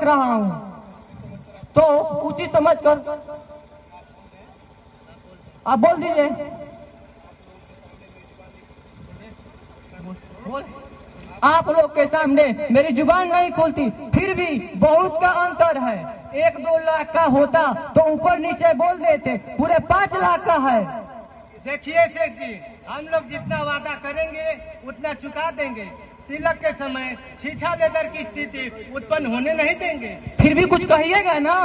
रख रहा हूँ, तो उचित समझकर आप बोल दीजिए। आप लोग के सामने मेरी जुबान नहीं खुलती, फिर भी बहुत का अंतर है। 1-2 लाख का होता तो ऊपर नीचे बोल देते, पूरे 5 लाख का है। देखिए सेठ जी, हम लोग जितना वादा करेंगे उतना चुका देंगे। तिलक के समय छीछा लेदर की स्थिति उत्पन्न होने नहीं देंगे। फिर भी कुछ कहिएगा ना।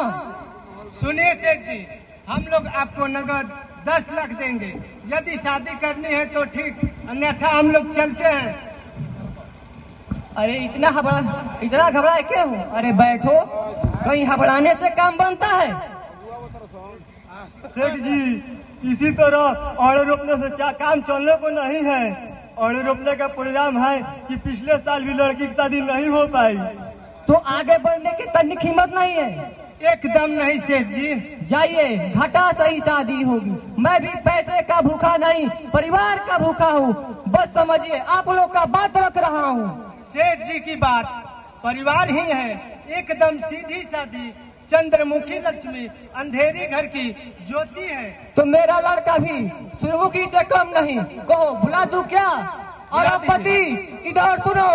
सुनिए सेठ जी, हम लोग आपको नगद 10 लाख देंगे। यदि शादी करनी है तो ठीक, अन्यथा हम लोग चलते हैं। अरे इतना घबराए क्यों? अरे बैठो, कहीं घबराने से काम बनता है? सेठ जी, इसी तरह आड़े रोपने से काम चलने को नहीं है। आड़े रोपने का परिणाम है कि पिछले साल भी लड़की की शादी नहीं हो पाई। तो आगे बढ़ने की तनिक हिम्मत नहीं है? एकदम नहीं सेठ जी। जाइए, घाटा सही शादी होगी। मैं भी पैसे का भूखा नहीं, परिवार का भूखा हूँ। बस समझिए, आप लोग का बात रख रहा हूँ। सेठ जी की बात परिवार ही है, एकदम सीधी सादी चंद्रमुखी लक्ष्मी अंधेरी घर की ज्योति है। तो मेरा लड़का भी सूर्यमुखी से कम नहीं, कहो भुला दूं क्या? और अब पति इधर सुनो।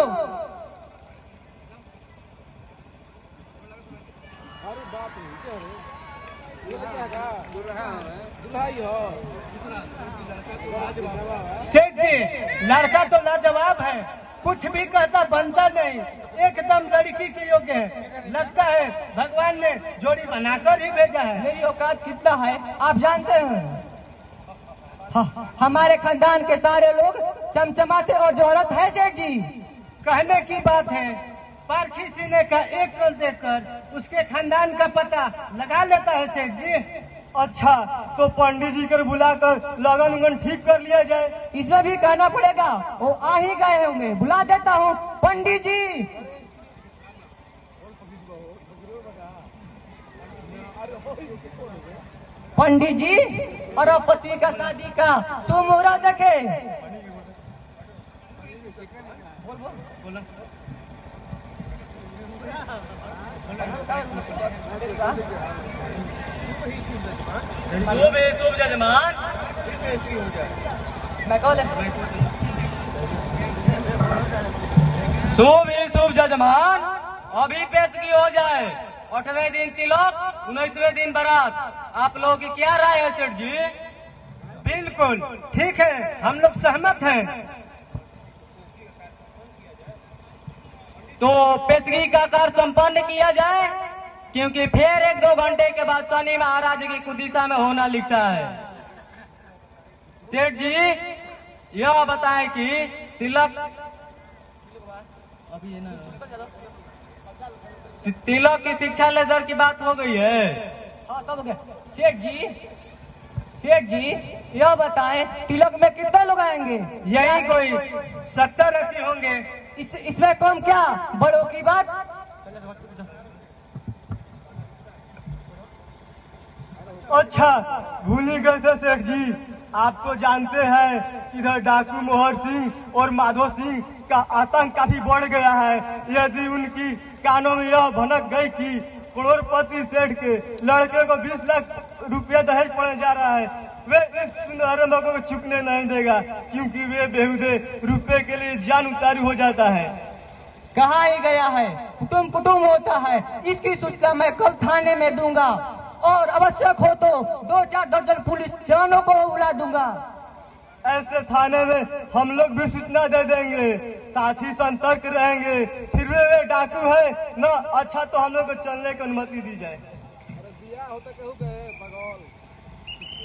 सेठ जी, लड़का तो लाजवाब है, कुछ भी कहता बनता नहीं, एकदम लड़की के योग्य है। लगता है भगवान ने जोड़ी बनाकर ही भेजा है। मेरी औकात कितना है आप जानते हैं? हमारे खानदान के सारे लोग चमचमाते और जोहरत है सेठ जी। कहने की बात है, पारखी सीने का एक कल देखकर उसके खानदान का पता लगा लेता है सेठ जी। अच्छा, तो पंडित जी कर बुलाकर लगन उगन ठीक कर लिया जाए। इसमें भी कहना पड़ेगा, वो आ ही गए होंगे, बुला देता हूँ। पंडित जी, पंडित जी, और अब पति का शादी का सुमुहूर्त देखे। शुभ जजमान। मैं कौन है? शुभ जजमान, अभी पेशगी हो जाए। 8वें दिन तिलक, 19वें दिन बारात। आप लोगों की क्या राय है सेठ जी? बिल्कुल ठीक है, हम लोग सहमत हैं। तो पेशगी का कार्य संपन्न किया जाए, क्योंकि फिर 1-2 घंटे के बाद शनि महाराज की कुदिशा में होना लिखता है। सेठ जी, यह बताएं कि तिलक अभी है ना, तिलक की शिक्षा लेदर की बात हो गई है? हाँ, सब हो गया। सेठ जी, यह बताएं तिलक में कितने लोग आएंगे? यही कोई 70-80 होंगे। इसमें कम क्या, बड़ों की बात। अच्छा, भूल ही गए थे सेठ जी, आप तो जानते हैं इधर डाकू मोहर सिंह और माधो सिंह का आतंक काफी बढ़ गया है। यदि उनकी कानों में यह भनक गई कि करोड़पति सेठ के लड़के को 20 लाख रुपया दहेज पड़ने जा रहा है, वे इस सुनहरे मौके को चुकने नहीं देगा, क्योंकि वे बेहुदे रुपए के लिए जान उतारू हो जाता है। कहा ही गया है, कुटुम होता है। इसकी सूचना मैं कल थाने में दूंगा, और आवश्यक हो तो 2-4 दर्जन पुलिस जवानों को बुला दूंगा। ऐसे थाने में हम लोग भी सूचना दे देंगे, साथ ही सतर्क रहेंगे। फिर वे डाकू है ना, अच्छा तो हम लोग को चलने की अनुमति दी जाए।